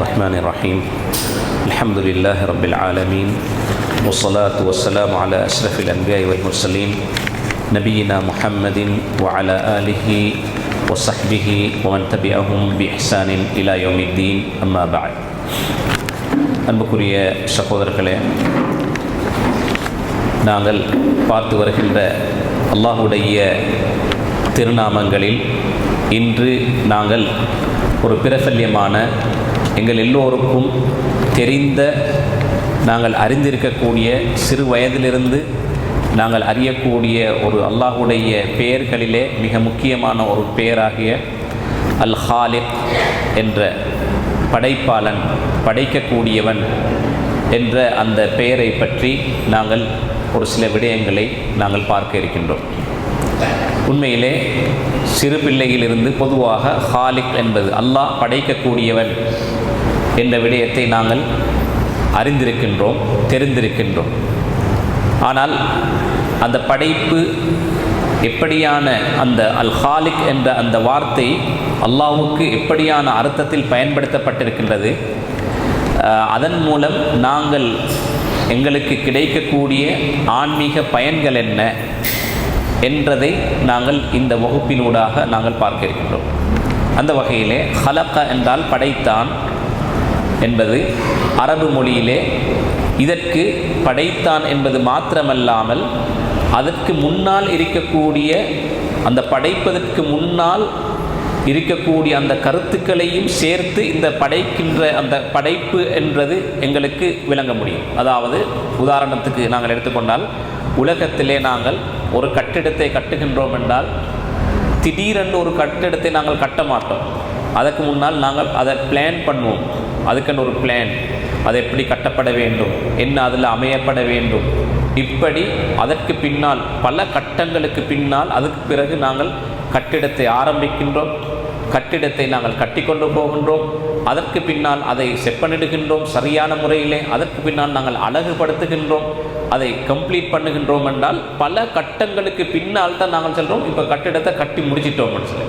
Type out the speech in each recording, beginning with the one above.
الرحمن الرحيم الحمد لله رب العالمين والصلاة والسلام على أشرف الأنبياء والمرسلين نبينا محمد وعلى آله وصحبه ومن تبعهم بإحسان إلى يوم الدين أما بعد அன்புக்குரிய சகோதரர்களே, நாங்கள் பார்த்து வருகின்ற அல்லாஹுடைய திருநாமங்களில் இன்று நாங்கள் ஒரு பிரபல்யமான, எங்கள் எல்லோருக்கும் தெரிந்த, நாங்கள் அறிந்திருக்கக்கூடிய, சிறு வயதிலிருந்து நாங்கள் அறியக்கூடிய ஒரு அல்லாஹுடைய பெயர்களிலே மிக முக்கியமான ஒரு பெயராகிய அல் ஹாலிக் என்ற படைப்பாளன், படைக்கக்கூடியவன் என்ற அந்த பெயரை பற்றி நாங்கள் ஒரு சில விடயங்களை நாங்கள் பார்க்க இருக்கின்றோம். உண்மையிலே சிறு பிள்ளையிலிருந்து பொதுவாக ஹாலிக் என்பது அல்லாஹ் படைக்கக்கூடியவன் என்ற விடயத்தை நாங்கள் அறிந்திருக்கின்றோம், தெரிந்திருக்கின்றோம். ஆனால் அந்த படைப்பு எப்படியான, அந்த அல் ஹாலிக் என்ற அந்த வார்த்தை அல்லாஹ்வுக்கு எப்படியான அர்த்தத்தில் பயன்படுத்தப்பட்டிருக்கின்றது, அதன் மூலம் நாங்கள் எங்களுக்கு கிடைக்கக்கூடிய ஆன்மீக பயன்கள் என்ன என்றதை நாங்கள் இந்த வகுப்பினூடாக நாங்கள் பார்க்க இருக்கின்றோம். அந்த வகையிலே ஹலக என்றால் படைத்தான் என்பது அரபு மொழியிலே, இதற்கு படைத்தான் என்பது மாத்திரமல்லாமல் அதற்கு முன்னால் இருக்கக்கூடிய, அந்த படைப்பதற்கு முன்னால் இருக்கக்கூடிய அந்த கருத்துக்களையும் சேர்த்து இந்த படைக்கின்ற அந்த படைப்பு என்றது எங்களுக்கு விளங்க முடியும். அதாவது உதாரணத்துக்கு நாங்கள் எடுத்துக்கொண்டால், உலகத்திலே நாங்கள் ஒரு கட்டிடத்தை கட்டுகின்றோம் என்றால் திடீரென்று ஒரு கட்டிடத்தை நாங்கள் கட்ட மாட்டோம். அதற்கு முன்னால் நாங்கள் அதை பிளான் பண்ணுவோம். அதுக்குன்னு ஒரு பிளான், அது எப்படி கட்டப்பட வேண்டும், என்ன அதில் அமையப்பட வேண்டும், இப்படி அதற்கு பின்னால் பல கட்டங்களுக்கு பின்னால் அதுக்கு பிறகு நாங்கள் கட்டிடத்தை ஆரம்பிக்கின்றோம். கட்டிடத்தை நாங்கள் கட்டி கொண்டு போகின்றோம். அதற்கு பின்னால் அதை செப்பனிடுகின்றோம் சரியான முறையிலே. அதற்கு பின்னால் நாங்கள் அழகுபடுத்துகின்றோம், அதை கம்ப்ளீட் பண்ணுகின்றோம் என்றால் பல கட்டங்களுக்கு பின்னால் தான் நாங்கள் சொல்கிறோம் இப்போ கட்டிடத்தை கட்டி முடிச்சிட்டோம்னு சொல்லி.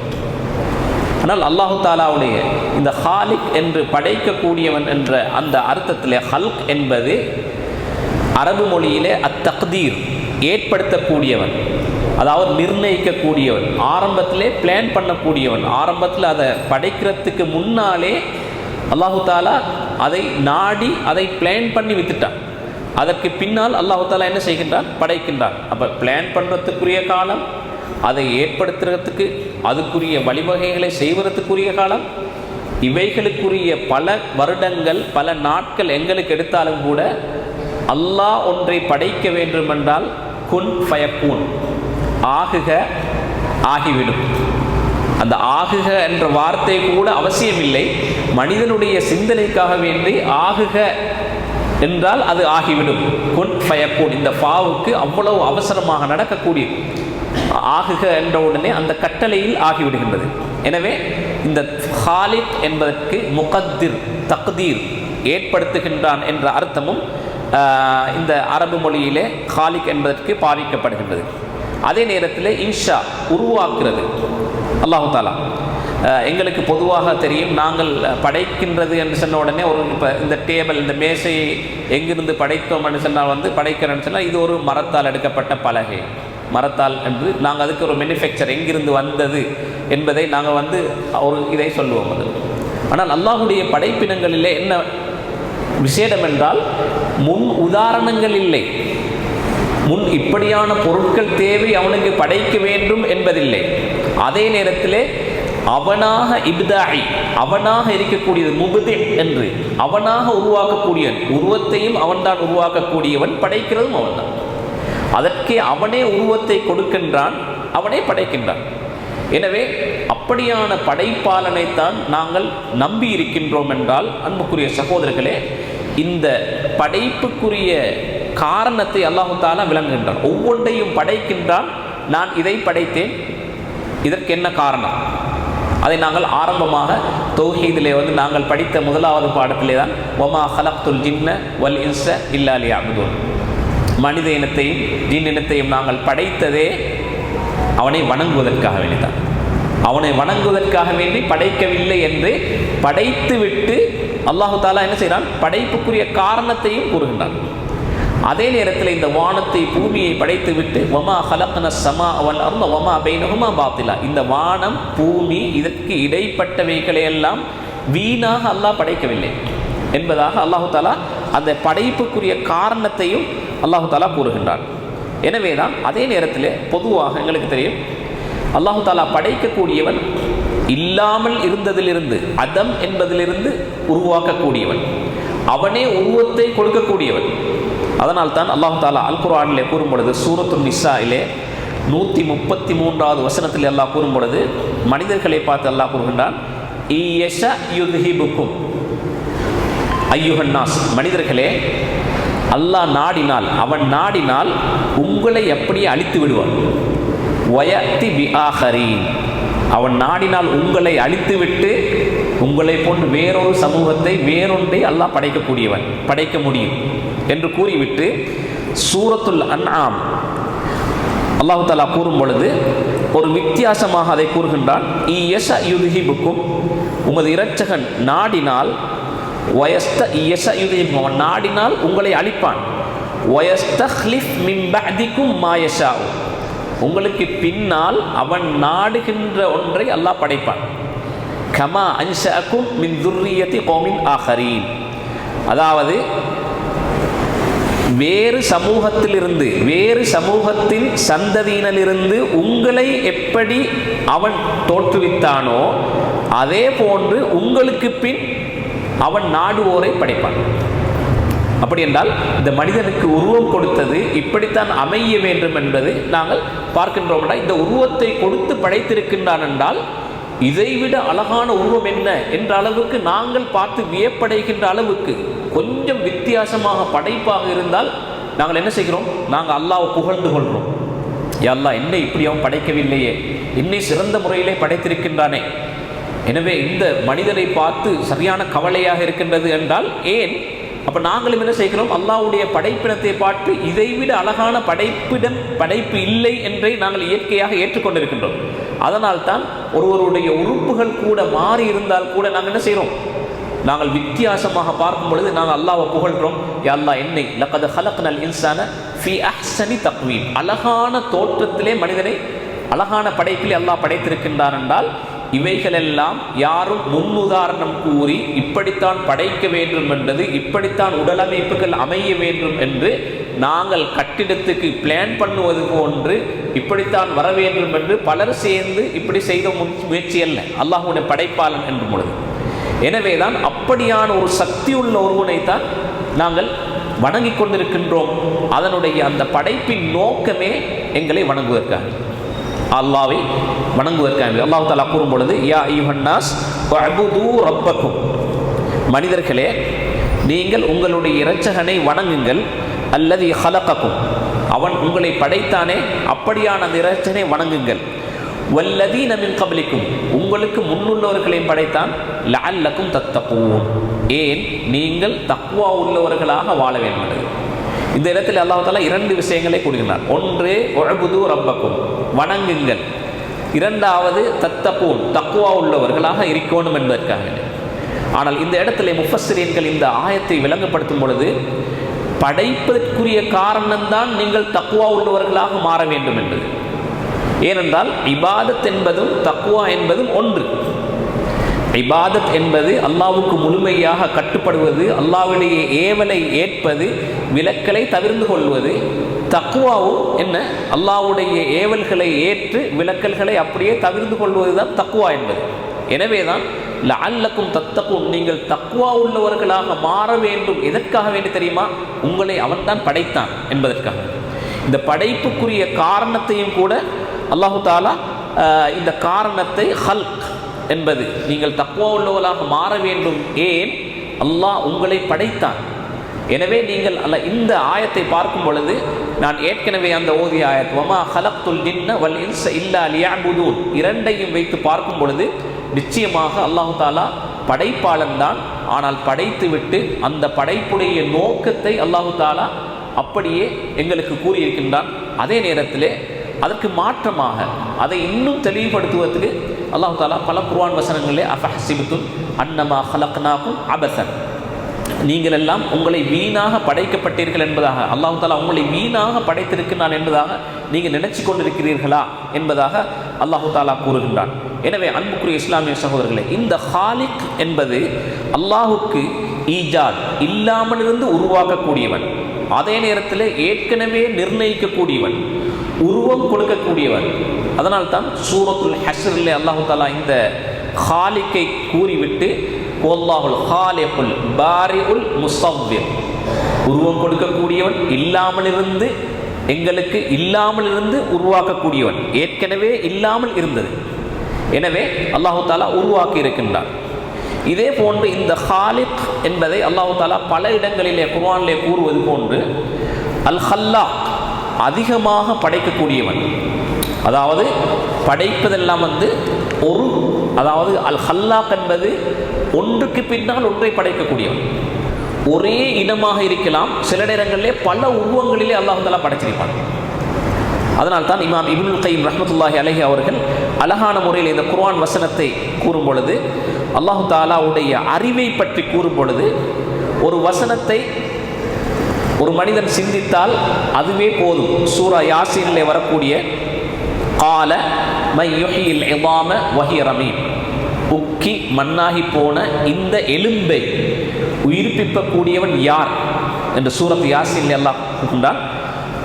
ஆனால் அல்லாஹு தாலாவுடைய இந்த ஹாலிக் என்று படைக்கக்கூடியவன் என்ற அந்த அர்த்தத்திலே ஹல்க் என்பது அரபு மொழியிலே அத்தக்தீர், ஏற்படுத்தக்கூடியவன், அதாவது நிர்ணயிக்கக்கூடியவன், ஆரம்பத்திலே பிளான் பண்ணக்கூடியவன். ஆரம்பத்தில் அதை படைக்கிறதுக்கு முன்னாலே அல்லாஹு தாலா அதை நாடி அதை பிளான் பண்ணி வித்துட்டான். அதற்கு பின்னால் அல்லாஹு தாலா என்ன செய்கின்றான், படைக்கின்றான். அப்போ பிளான் பண்ணுறதுக்குரிய காலம், அதை ஏற்படுத்துறதுக்கு அதுக்குரிய வழிவகைகளை செய்வதற்குரிய காலம், இவைகளுக்குரிய பல வருடங்கள் பல நாட்கள் எங்களுக்கு எடுத்தாலும் கூட அல்லாஹ் ஒன்றை படைக்க வேண்டுமென்றால் குன் ஃபயக்கூன், ஆகுக ஆகிவிடும். அந்த ஆகுக என்ற வார்த்தை கூட அவசியமில்லை. மனிதனுடைய சிந்தனைக்காக வேண்டி ஆகுக என்றால் அது ஆகிவிடும். குன் ஃபயக்கூன், இந்த ஃபாவுக்கு அவ்வளவு அவசரமாக நடக்கக்கூடிய ஆகுக என்ற உடனே அந்த கட்டளையில் ஆகிவிடுகின்றது. எனவே இந்த ஹாலிக் என்பதற்கு முகத்திர், தக்தீர், ஏற்படுத்துகின்றான் என்ற அர்த்தமும் இந்த அரபு மொழியிலே ஹாலிக் என்பதற்கு பாவிக்கப்படுகின்றது. அதே நேரத்தில் இன்ஷா, உருவாக்குறது. அல்லாஹு தாலா எங்களுக்கு பொதுவாக தெரியும், நாங்கள் படைக்கின்றது என்று சொன்ன உடனே ஒரு இப்போ இந்த டேபிள், இந்த மேசையை எங்கிருந்து படைத்தோம் என்று சொன்னால் படைக்கிறேன்னு சொன்னால் இது ஒரு மரத்தால் எடுக்கப்பட்ட பலகை, மரத்தால் என்று நாங்கள் அதுக்கு ஒரு மேனுஃபேக்சர் எங்கிருந்து வந்தது என்பதை நாங்கள் ஒரு இதை சொல்லுவோம். அது ஆனால் அல்லாஹுடைய படைப்பினங்களிலே என்ன விசேடம் என்றால் முன் உதாரணங்கள் இல்லை. முன் இப்படியான பொருட்கள் தேவை அவனுக்கு படைக்க வேண்டும் என்பதில்லை. அதே நேரத்தில் அவனாக இப்தாஇ, அவனாக இருக்கக்கூடியது, முபதி என்று அவனாக உருவாக்கக்கூடியவன், உருவத்தையும் அவன்தான் உருவாக்கக்கூடியவன், படைக்கிறதும் அவன்தான். அதற்கே அவனே உருவத்தை கொடுக்கின்றான், அவனே படைக்கின்றான். எனவே அப்படியான படைப்பாளனைத்தான் நாங்கள் நம்பி இருக்கின்றோம் என்றால், அன்புக்குரிய சகோதரர்களே, இந்த படைப்புக்குரிய காரணத்தை அல்லாஹு தாலா விளங்குகின்றான். ஒவ்வொன்றையும் படைக்கின்றான். நான் இதை படைத்தேன், இதற்கு என்ன காரணம், அதை நாங்கள் ஆரம்பமாக தௌஹீதிலே நாங்கள் படித்த முதலாவது பாடத்திலே தான் வமா ஹலக்துல் ஜின்ன வல் இன்ஸ இல்லா லியஅ்புதூன், மனித இனத்தையும் ஜின் இனத்தையும் நாங்கள் படைத்ததே அவனை வணங்குவதற்காக வேண்டிதான். அவனை வணங்குவதற்காக வேண்டி படைக்கவில்லை என்று படைத்துவிட்டு அல்லாஹு தாலா என்ன செய்கிறான், படைப்புக்குரிய காரணத்தையும் கூறுகின்றான். அதே நேரத்தில் இந்த வானத்தை பூமியை படைத்து விட்டு வமா ஹலக்ன ஸமா வல் அர்த வமா பைனஹுமா பாத்திலா, இந்த வானம் பூமி இதற்கு இடைப்பட்டவைகளையெல்லாம் வீணாக அல்லாஹ் படைக்கவில்லை என்பதாக அல்லாஹு தாலா அந்த படைப்புக்குரிய காரணத்தையும் அல்லாஹு தாலா கூறுகின்றான். எனவே தான் அதே நேரத்தில் பொதுவாக எங்களுக்கு தெரியும், அல்லாஹு தாலா படைக்கக்கூடியவன் இல்லாமல் இருந்ததிலிருந்து, அதம் என்பதிலிருந்து உருவாக்கக்கூடியவன், அவனே உருவத்தை கொடுக்கக்கூடியவன். அதனால் தான் அல்லாஹு தாலா அல் குர்ஆனிலே கூறும் பொழுது சூரத்துன் நிசாயிலே 133வது வசனத்தில் அல்லாஹ் கூறும் பொழுது மனிதர்களை பார்த்து அல்லாஹ் கூறுகின்றான், இயஷ யுத்ஹிபுக்கும் ஐயுஹன் நாஸ், மனிதர்களே அல்லாஹ் நாடினால், அவன் நாடினால் உங்களை அப்படியே அழித்து விடுவான். வயத்தி பி ஆஹரீன், அவன் நாடினால் உங்களை அழித்துவிட்டு உங்களை போன்று வேறொரு சமூகத்தை வேறொன்றை அல்லாஹ் படைக்கக்கூடியவன், படைக்க முடியும் என்று கூறிவிட்டு சூரத்துல் அன்ஆம் அல்லாஹு தஆலா கூறும் பொழுது ஒரு வித்தியாசமாக அதை கூறுகின்றான். இயஷ யுத்ஹிபுக்கும், உமது இரட்சகன் நாடினால், அவன் நாடினால் உங்களை அழிப்பான். வயஸ்தக்லிஃப் மின் பஅதிக்கும் மா யஷா, உங்களுக்கு பின்னால் அவன் நாடுகின்ற ஒன்றை அல்லாஹ் படைப்பான். கமா அன்ஷஅக்கும் மின் துர்ரியத்தி கௌமின் ஆஹரீன், அதாவது வேறு சமூகத்திலிருந்து, வேறு சமூகத்தின் சந்ததியினரிலிருந்து உங்களை எப்படி அவன் தோற்றுவித்தானோ அதே போன்று உங்களுக்கு பின் அவன் நாடுவோரை படைப்பான். அப்படி என்றால் இந்த மனிதனுக்கு உருவம் கொடுத்தது இப்படித்தான் அமைய வேண்டும் என்பது நாங்கள் பார்க்கின்றோம். இந்த உருவத்தை கொடுத்து படைத்திருக்கின்றான் என்றால் இதைவிட அழகான உருவம் என்ன என்ற அளவுக்கு நாங்கள் பார்த்து வியப்படைகின்ற அளவுக்கு கொஞ்சம் வித்தியாசமாக படைப்பாக இருந்தால் நாங்கள் என்ன செய்கிறோம், நாங்கள் அல்லாஹ்வை புகழ்ந்து கொள்கிறோம். யா அல்லாஹ், என்னை இப்படி அவன் படைக்கவில்லையே, என்னை சிறந்த முறையிலே படைத்திருக்கின்றானே. எனவே இந்த மனிதனை பார்த்து சரியான கவலையாக இருக்கின்றது என்றால் ஏன்? அப்போ நாங்களும் என்ன செய்கிறோம், அல்லாஹ்வுடைய படைப்பினத்தை பார்த்து இதைவிட அழகான படைப்பு இல்லை என்றே நாங்கள் இயற்கையாக ஏற்றுக்கொண்டிருக்கின்றோம். அதனால் தான் ஒருவருடைய உறுப்புகள் கூட மாறி இருந்தால் கூட நாங்கள் என்ன செய்கிறோம், நாங்கள் வித்தியாசமாக பார்க்கும் பொழுது நாங்கள் அல்லாஹ்வை புகழ்கிறோம். யா அல்லாஹ், என்னை லகத் ஹலக்னல் இன்சான ஃபீ அஹ்ஸனி தக்வீம், அழகான தோற்றத்திலே மனிதனை அழகான படைப்பிலே அல்லாஹ் படைத்திருக்கின்றான் என்றால் இவைகளெல்லாம் யாரும் முன்னுதாரணம் கூறி இப்படித்தான் படைக்க வேண்டும் என்பது, இப்படித்தான் உடலமைப்புகள் அமைய வேண்டும் என்று நாங்கள் கட்டிடத்துக்கு பிளான் பண்ணுவது போன்று இப்படித்தான் வர வேண்டும் என்று பலர் சேர்ந்து இப்படி செய்த முயற்சி அல்ல அல்லாஹ்வுடைய படைப்பாளன் என்று பொழுது. எனவே தான் அப்படியான ஒரு சக்தி உள்ள ஒருவனைத்தான் நாங்கள் வணங்கி கொண்டிருக்கின்றோம். அதனுடைய அந்த படைப்பின் நோக்கமே எங்களை வணங்குவதற்காக, அல்லாஹ்வை வணங்குவதற்காக. அல்லாஹ் தஆலா கூறும் பொழுது யா அய்யுஹன் நாஸ் வஅபுது ரப்பக்கும், மனிதர்களே நீங்கள் உங்களுடைய இரட்சகனை வணங்குங்கள். அல்லதி ஹலகக்கும், அவன் உங்களை படைத்தானே, அப்படியான அந்த இரட்சகனை வணங்குங்கள். வல்லதீன மின் கப்லிக்கும், உங்களுக்கு முன்னுள்ளவர்களையும் படைத்தான். லஅல்லக்கும் தத்தகூன், ஏன் நீங்கள் தக்வா உள்ளவர்களாக வாழ வேண்டும். இந்த இடத்தில் அல்லாஹ் தஆலா இரண்டு விஷயங்களை கூறுகிறார். ஒன்று உஅபுது ரப்பக்கும், வணங்குங்கள். இரண்டாவது தத்தகூன், தக்வா உள்ளவர்களாக இருக்கணும் என்பதற்காக. ஆனால் இந்த இடத்துல முஃபஸ்ஸிரீன்கள் இந்த ஆயத்தை விளங்கப்படுத்தும் பொழுது படைப்பதற்குரிய காரணம்தான் நீங்கள் தக்வா உள்ளவர்களாக மாற வேண்டும் என்பது. ஏனென்றால் இபாதத் என்பதும் தக்வா என்பதும் ஒன்று. இபாதத் என்பது அல்லாஹ்வுக்கு முழுமையாக கட்டுப்படுவது, அல்லாஹ்வுடைய ஏவலை ஏற்பது, விலக்கலை தவிர்த்து கொள்வது. தக்வாவும் என்ன, அல்லாஹ்வுடைய ஏவல்களை ஏற்று விலக்கல்களை அப்படியே தவிர்த்து கொள்வது தான் தக்வா என்பது. எனவே தான் லஅல்லக்கும் தத்தகூன், நீங்கள் தக்வா உள்ளவர்களாக மாற வேண்டும். எதற்காக வேண்டி தெரியுமா? உங்களை அவன்தான் படைத்தான் என்பதற்காக. இந்த படைப்புக்குரிய காரணத்தையும் கூட அல்லாஹு தஆலா இந்த காரணத்தை ஹல்க் என்பது, நீங்கள் தக்வா உள்ளவர்களாக மாற வேண்டும். ஏன்? அல்லாஹ் உங்களை படைத்தான். எனவே நீங்கள் இந்த ஆயத்தை பார்க்கும் பொழுது, நான் ஏற்கனவே அந்த ஓதிய ஆயத் வமா ஹலக்துல் ஜின்ன வல் இன்ஸ இல்லா லியஅபுதூன் இரண்டையும் வைத்து பார்க்கும் பொழுது நிச்சயமாக அல்லாஹு தஆலா படைப்பாளன் தான். ஆனால் படைத்துவிட்டு அந்த படைப்புடைய நோக்கத்தை அல்லாஹு தஆலா அப்படியே எங்களுக்கு கூறியிருக்கின்றான். அதே நேரத்திலே அதற்கு மாற்றமாக அதை இன்னும் தெளிவுபடுத்துவதற்கு அல்லாஹு தஆலா பல குர்ஆன் வசனங்களிலே அஃபஹ்சிபுத்தும் அன்னமா ஹலக்னாகும் அபஸன், நீங்கள் எல்லாம் உங்களை வீணாக படைக்கப்பட்டீர்கள் என்பதாக, அல்லாஹ் தஆலா உங்களை வீணாக படைத்திருக்கிறான் என்பதாக நீங்கள் நினைச்சு கொண்டிருக்கிறீர்களா என்பதாக அல்லாஹ் தஆலா கூறுகின்றான். எனவே அன்புக்குரிய இஸ்லாமிய சகோதரர்களே, இந்த ஹாலிக் என்பது அல்லாஹுக்கு ஈஜாத் இல்லாமலிருந்து உருவாக்கக்கூடியவன், அதே நேரத்தில் ஏற்கனவே நிர்ணயிக்கக்கூடியவன், உருவம் கொடுக்கக்கூடியவன். அதனால்தான் சூரத்துல் ஹஸ்ரிலே அல்லாஹ் தஆலா இந்த ஹாலிக்கை கூறிவிட்டு வல்லாஹுல் ஹாலிகுல் பாரிஉல் முஸவ்விர், உருவம் கொடுக்கக்கூடியவன், இல்லாமலிருந்து எங்களுக்கு இல்லாமலிருந்து உருவாக்கக்கூடியவன், ஏற்கனவே இல்லாமல் இருந்தது. எனவே அல்லாஹ் தஆலா உருவாக்கி இருக்கின்றான். இதே போன்று இந்த ஹாலிக் என்பதை அல்லாஹ் தஆலா பல இடங்களிலே குர்ஆனிலே கூறுவது போன்று அல் ஹல்லாக், அதிகமாக படைக்கக்கூடியவன். அதாவது படைப்பதெல்லாம் ஒரு, அதாவது அல் ஹல்லாக் என்பது ஒன்றுக்கு பின்னால் ஒன்றை படைக்கக்கூடியவன். ஒரே இனமாக இருக்கலாம், சில நேரங்களிலே பல உருவங்களிலே அல்லாஹ் தஆலா படைச்சிருப்பான். அதனால் தான் இமாம் இப்னுல் கைம் ரஹ்மத்துல்லாஹி அலைஹி அவர்கள் அழகான முறையில் இந்த குர்ஆன் வசனத்தை கூறும் பொழுது, அல்லாஹ் தஆலாவுடைய அறிவை பற்றி கூறும் பொழுது, ஒரு வசனத்தை ஒரு மனிதன் சிந்தித்தால் அதுவே போதும். சூரா யாசீனிலே வரக்கூடிய கால மை யுஹ்யில் இதாம வஹிய ரமீம், உக்கி மண்ணாகி போன இந்த எலும்பை உயிர்ப்பிக்கக்கூடியவன் யார் என்று சூரத் யாசீனிலே அல்லாஹ் கூறுகின்றான்.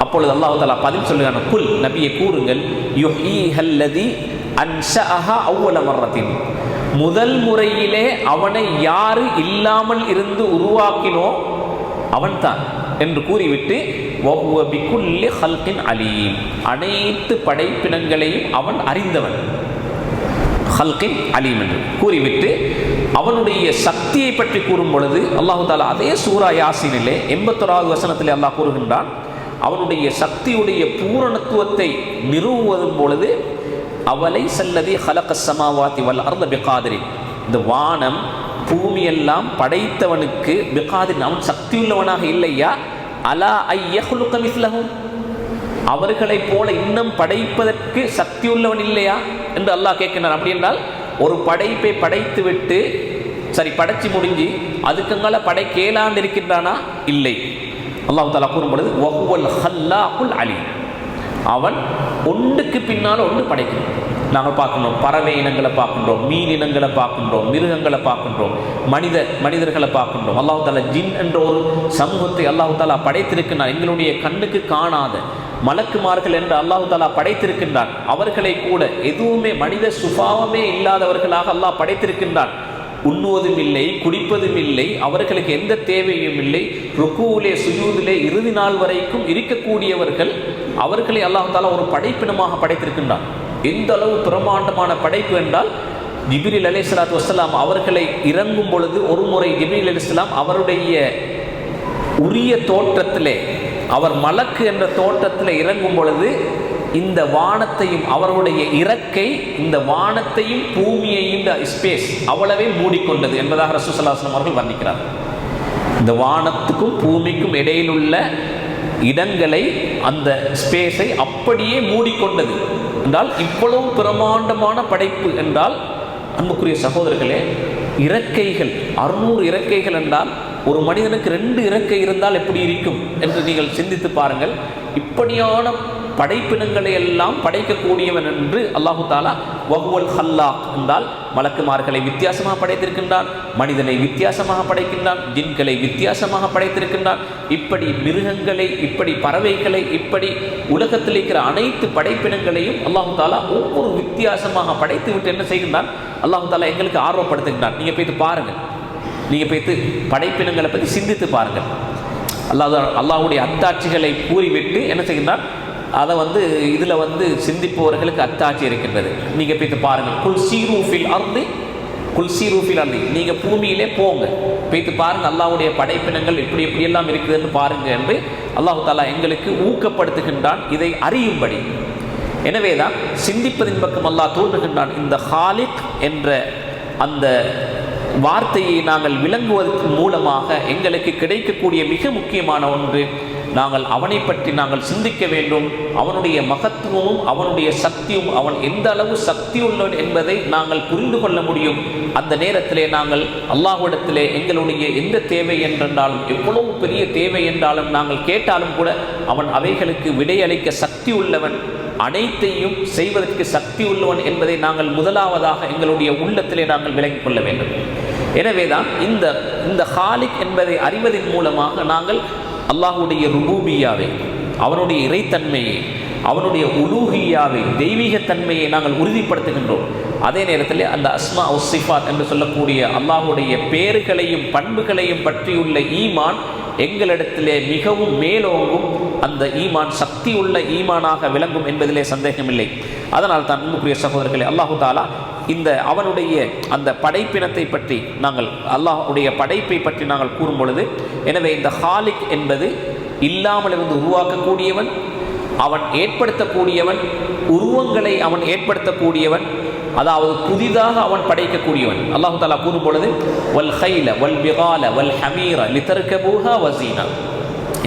அப்பொழுது அல்லாஹ் தஆலா பதில் சொல்லுகிறான், குல், நபியை கூறுங்கள், யுஹ்யீஹல்லதி அன்ஷஅஹா அவ்வல மர்ரத்தின், முதல் முறையிலே அவனை யாரு இல்லாமல் இருந்து உருவாக்கினோ அவன்தான் என்று கூறிவிட்டு வஹுவ பிகுல்லி ஹல்கின் அலீம், அனைத்து படைப்பினங்களையும் அவன் அறிந்தவன், ஹல்கின் அலீம் என்று கூறிவிட்டு அவனுடைய சக்தியை பற்றி கூறும் பொழுது அல்லாஹ் தஆலா அதே சூரா யாசீனிலே 81வது வசனத்திலே அல்லாஹ் கூறுகின்றான், அவனுடைய சக்தியுடைய பூரணத்துவத்தை நிறுவுவதும் பொழுது அவலை சல்லதி ஹலகஸ் ஸமாவாதி வல் அர்த பிகாதிரி, இந்த வானம் பூமியெல்லாம் படைத்தவனுக்கு பிகாதிரி, அவன் சக்தியுள்ளவனாக இல்லையா, அலா ஐயஹ்லுக மிஸ்லஹும், அவர்களைப் போல இன்னும் படைப்பதற்கு சக்தியுள்ளவன் இல்லையா என்று அல்லாஹ் கேட்கிறான். அப்படி என்றால் ஒரு படைப்பை படைத்து விட்டு சரி படைச்சு முடிஞ்சு அதுக்குங்கால படைக்கேலான்னு இருக்கின்றானா? இல்லை. அல்லாஹ் தஆலா கூறும் பொழுது வஹுவல் ஹல்லாகுல் அலீம், அவன் ஒன்றுக்கு பின்னால் ஒன்று படைக்கிறான். நாங்கள் பார்க்கின்றோம், பறவை இனங்களை பார்க்கின்றோம், மீன் இனங்களை பார்க்கின்றோம், மிருகங்களை பார்க்கின்றோம், மனிதர்களை பார்க்கின்றோம். அல்லாஹ் தஆலா ஜின் என்ற ஒரு சமூகத்தை அல்லாஹ் தஆலா படைத்திருக்கின்றான். எங்களுடைய கண்ணுக்கு காணாத மலக்குமார்கள் என்று அல்லாஹ் தஆலா படைத்திருக்கின்றான். அவர்களை கூட எதுவுமே மனித சுபாவமே இல்லாதவர்களாக அல்லாஹ் படைத்திருக்கின்றான். உண்ணுவதும் இல்லை, குடிப்பதும் இல்லை, அவர்களுக்கு எந்த தேவையும் இல்லை, ருக்கூவிலே சுஜூதிலே இறுதி நாள் வரைக்கும் இருக்கக்கூடியவர்கள், அவர்களை அல்லாஹ் தஆலா ஒரு படைப்பினமாக படைத்திருக்கின்றான். எந்த அளவு பிரமாண்டமான படைப்பு என்றால், ஜிப்ரீல் அலைஹிஸ்ஸலாத்து வஸ்ஸலாம் அவர்களை இறங்கும் பொழுது ஒரு முறை ஜிப்ரீல் அலைஹிஸ்ஸலாம் அவருடைய உரிய தோற்றத்திலே, அவர் மலக்கு என்ற தோற்றத்தில் இறங்கும் பொழுது இந்த வானத்தையும் அவருடைய இறக்கை இந்த வானத்தையும் பூமியையும் ஸ்பேஸ் அவ்வளவே மூடிக்கொண்டது என்பதாக ரசூலுல்லாஹி ஸல்லல்லாஹு அலைஹி வஸல்லம் அவர்கள் வர்ணிக்கிறார். இந்த வானத்துக்கும் பூமிக்கும் இடையில் உள்ள இடங்களை, அந்த ஸ்பேஸை அப்படியே மூடிக்கொண்டது என்றால் இவ்வளவு பிரமாண்டமான படைப்பு என்றால், அன்புக்குரிய சகோதரர்களே, இறக்கைகள் 600 இறக்கைகள் என்றால் ஒரு மனிதனுக்கு 2 இறக்கை இருந்தால் எப்படி இருக்கும் என்று நீங்கள் சிந்தித்து பாருங்கள். இப்படியான படைப்பினங்களை எல்லாம் படைக்கக்கூடியவன் என்று அல்லாஹு தஆலா வஹுவல் ஹல்லாக் என்றால் மலக்குமார்களை வித்தியாசமாக படைத்திருக்கின்றான், மனிதனை வித்தியாசமாக படைக்கின்றான், ஜின்களை வித்தியாசமாக படைத்திருக்கின்றான், இப்படி மிருகங்களை, இப்படி பறவைகளை, இப்படி உலகத்தில் இருக்கிற அனைத்து படைப்பினங்களையும் அல்லாஹு தஆலா ஒவ்வொரு வித்தியாசமாக படைத்து விட்டு என்ன செய்கின்றான்? அல்லாஹு தஆலா எங்களுக்கு ஆர்வப்படுத்துகின்றான். நீங்கள் போய்த்து பாருங்கள், நீங்கள் போய்த்து படைப்பினங்களை பற்றி சிந்தித்து பாருங்கள். அல்லாஹ்வுடைய அத்தாட்சிகளை கூறிவிட்டு என்ன செய்கின்றான்? அதை இதில் சிந்திப்பவர்களுக்கு அத்தாட்சி இருக்கின்றது. நீங்கள் போய்த்து பாருங்கள், குல் சீரு ஃபில் அர்தி, குல் சீரு ஃபில் அர்தி, நீங்கள் பூமியிலே போங்க, போய்த்து பாருங்கள் அல்லாஹ்வுடைய படைப்பினங்கள் இப்படி எப்படியெல்லாம் இருக்குதுன்னு பாருங்கள் என்று அல்லாஹ் தஆலா எங்களுக்கு ஊக்கப்படுத்துகின்றான், இதை அறியும்படி. எனவே தான் சிந்திப்பதின் பக்கம் அல்லாஹ் தூண்டுகின்றான். இந்த ஹாலிக் என்ற அந்த வார்த்தையை நாங்கள் விளங்குவதற்கு மூலமாக எங்களுக்கு கிடைக்கக்கூடிய மிக முக்கியமான ஒன்று, நாங்கள் அவனை பற்றி நாங்கள் சிந்திக்க வேண்டும். அவனுடைய மகத்துவமும் அவனுடைய சக்தியும், அவன் எந்த அளவு சக்தி உள்ளவன் என்பதை நாங்கள் புரிந்து கொள்ள முடியும். அந்த நேரத்திலே நாங்கள் அல்லாஹ்விடத்திலே எங்களுடைய எந்த தேவை என்றாலும், எவ்வளவு பெரிய தேவை என்றாலும் நாங்கள் கேட்டாலும் கூட அவன் அவைகளுக்கு விடையளிக்க சக்தி உள்ளவன், அனைத்தையும் செய்வதற்கு சக்தி உள்ளவன் என்பதை நாங்கள் முதலாவதாக எங்களுடைய உள்ளத்திலே நாங்கள் விளங்கிக் கொள்ள வேண்டும். எனவேதான் இந்த ஹாலிக் என்பதை அறிவதன் மூலமாக நாங்கள் அல்லாஹுடைய ருபூபியாவை, அவனுடைய இறைத்தன்மையை, அவனுடைய உலூஹியாவை, தெய்வீகத்தன்மையை நாங்கள் உறுதிப்படுத்துகின்றோம். அதே நேரத்தில் அந்த அஸ்மா உஸ்ஸிஃபாத் என்று சொல்லக்கூடிய அல்லாஹுடைய பேர்களையும் பண்புகளையும் பற்றியுள்ள ஈமான் எங்களிடத்திலே மிகவும் மேலோங்கும். அந்த ஈமான் சக்தி உள்ள ஈமானாக விளங்கும் என்பதிலே சந்தேகமில்லை. அதனால் தான் அன்புக்குரிய சகோதரர்களே, அல்லாஹு தாலா இந்த அவனுடைய அந்த படைப்பினத்தை பற்றி நாங்கள், அல்லாஹுடைய படைப்பை பற்றி நாங்கள் கூறும் பொழுது, எனவே இந்த ஹாலிக் என்பது இல்லாமல் இருந்து உருவாக்கக்கூடியவன், அவன் ஏற்படுத்தக்கூடியவன், உருவங்களை அவன் ஏற்படுத்தக்கூடியவன், அதாவது புதிதாக அவன் படைக்கக்கூடியவன். அல்லாஹு தாலா கூறும் பொழுது வல் ஹைல வல் பிகால வல் ஹமீர லிதர்கபூஹா வஸீனா,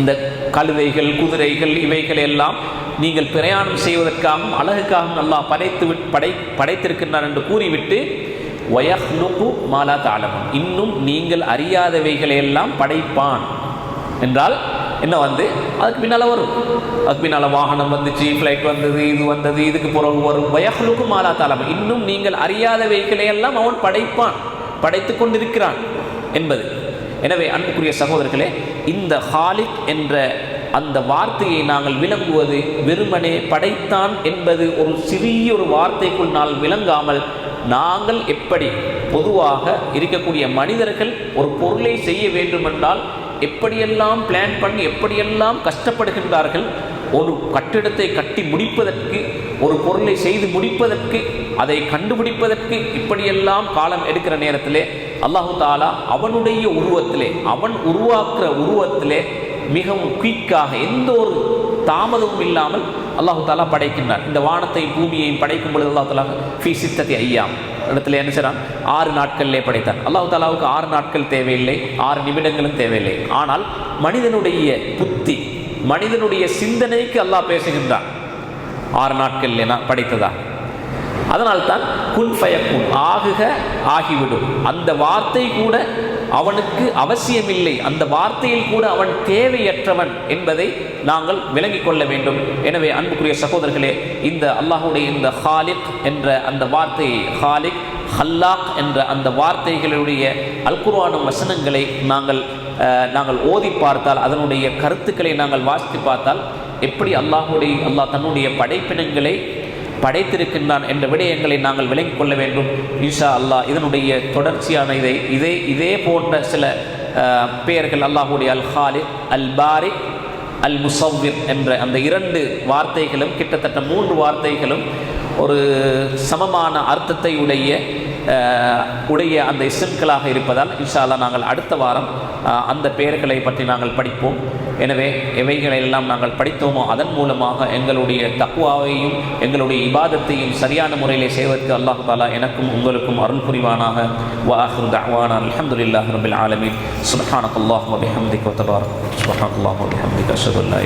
இந்த கழுதைகள் குதிரைகள் இவைகள் எல்லாம் நீங்கள் பிரயாணம் செய்வதற்காகவும் அழகுக்காகவும் அல்லாஹ் படைத்திருக்கின்றான் என்று கூறிவிட்டு வயஹ்லுகு மா லா தஅலமூன், இன்னும் நீங்கள் அறியாதவைகளையெல்லாம் படைப்பான் என்றால் என்ன அதுக்கு பின்னால் வரும். அதுக்கு பின்னால் வாகனம் வந்துச்சு, ஃப்ளைட் வந்தது, இது வந்தது, இதுக்கு பிறகு வரும். வயஹ்லுகு மா லா தஅலமூன், இன்னும் நீங்கள் அறியாதவைகளையெல்லாம் அவன் படைப்பான், படைத்து கொண்டிருக்கிறான் என்பது. எனவே அன்புக்குரிய சகோதரர்களே, இந்த ஹாலிக் என்ற அந்த வார்த்தையை நாங்கள் விளங்குவது வெறுமனே படைத்தான் என்பது ஒரு சிறிய ஒரு வார்த்தைக்குள் நாங்கள் விளங்காமல், நாங்கள் எப்படி பொதுவாக இருக்கக்கூடிய மனிதர்கள் ஒரு பொருளை செய்ய வேண்டுமென்றால் எப்படியெல்லாம் பிளான் பண்ணி எப்படியெல்லாம் கஷ்டப்படுகின்றார்கள். ஒரு கட்டிடத்தை கட்டி முடிப்பதற்கு, ஒரு பொருளை செய்து முடிப்பதற்கு, அதை கண்டுபிடிப்பதற்கு இப்படியெல்லாம் காலம் எடுக்கிற நேரத்திலே அல்லாஹு தாலா அவனுடைய உருவத்திலே, அவன் உருவாக்குற உருவத்திலே மிகவும் குயிக்காக, எந்த ஒரு தாமதமும் இல்லாமல் அல்லாஹு தாலா படைக்கின்றார். இந்த வானத்தை பூமியையும் படைக்கும் பொழுது அல்லாஹு தாலா ஃபீ சித்தத்தி ஐயாம் இடத்துல என்ன செய்றான், 6 நாட்களிலே படைத்தான். அல்லாஹு தாலாவுக்கு 6 நாட்கள் தேவையில்லை, 6 நிமிடங்களும் தேவையில்லை. ஆனால் மனிதனுடைய புத்தி, மனிதனுடைய சிந்தனைக்கு அல்லாஹ் பேசுகின்றான் 6 நாட்களிலே நான் படைத்ததா. அதனால்தான் குன் ஃபயக்குன், ஆகுக ஆகிவிடும், அந்த வார்த்தை கூட அவனுக்கு அவசியமில்லை, அந்த வார்த்தையில் கூட அவன் தேவையற்றவன் என்பதை நாங்கள் விளங்கிக் கொள்ள வேண்டும். எனவே அன்புக்குரிய சகோதரர்களே, இந்த அல்லாஹுடைய இந்த ஹாலிக் என்ற அந்த வார்த்தையை, ஹாலிக் ஹல்லாக் என்ற அந்த வார்த்தைகளுடைய அல் குர்ஆன் வசனங்களை நாங்கள் ஓதி பார்த்தால், அதனுடைய கருத்துக்களை நாங்கள் வாசித்து பார்த்தால், எப்படி அல்லாஹ் தன்னுடைய படைப்பினங்களை படைத்திருக்கின்றான் என்ற விடயங்களை நாங்கள் விளங்கிக் கொள்ள வேண்டும். இன்ஷா அல்லாஹ் இதனுடைய தொடர்ச்சியான இதே போன்ற சில பெயர்கள் அல்லாஹுடைய அல் ஹாலிக், அல் பாரிக், அல் முஸவ்விர் என்ற அந்த 2 வார்த்தைகளும் கிட்டத்தட்ட 3 வார்த்தைகளும் ஒரு சமமான அர்த்தத்தை உடைய அந்த இஸ்ம்களாக இருப்பதால் இன்ஷா அல்லாஹ் நாங்கள் அடுத்த வாரம் அந்த பெயர்களை பற்றி நாங்கள் படிப்போம். எனவே எவைகளெல்லாம் நாங்கள் படித்தோமோ அதன் மூலமாக எங்களுடைய தக்வாவையும் எங்களுடைய இபாதத்தையும் சரியான முறையிலே செய்வதற்கு அல்லாஹ் தஆலா எனக்கும் உங்களுக்கும் அருள் புரிவானாக. வ ஆகிரு தஅவானா அல்ஹம்துலில்லாஹி ரப்பில் ஆலமீன். சுப்ஹானல்லாஹி வ பிஹம்திஹி வ தபாரக சுப்ஹானல்லாஹி வ பிஹம்திஹி அஷ்ஹது அல்லா